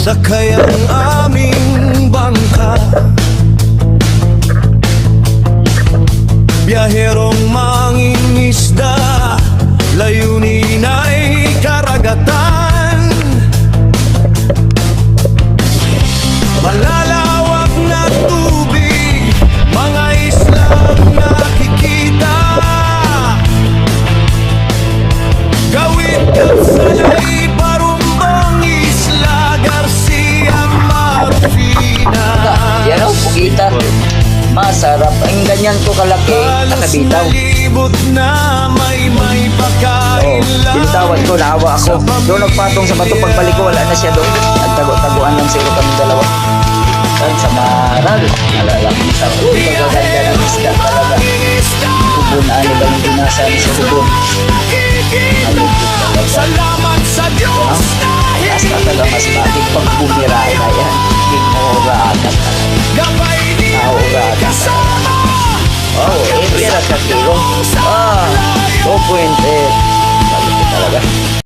sakay ang aming bangka. Biyaherong mangingisda, layunin ay karagatan. Malalawak na tubig, mga islang nakikita. Gawin kang salay, Parumbong, Isla Garcia, Marfina. Yan o, pugita. Masarap. Ang ganyan ko kalaki, nakabitaw. Na may pagkain lang. Binitawan ko, naawa ako. Doon nagpatong sa bato, pagbalik ko, wala na siya doon. Nagtago-taguan lang siguro kami dalawa. Doon sa Maral, alala ko sa pagkaganda ng isda talaga. Ubon, ano ba yung binasan sa ubon? Salamat sa Diyos dahil Basta talaga mas bakit pag bumirada yan. Ignorada ka. gabay ni Naurada ka. kasama. Oh, pera ka kilo. 2.8.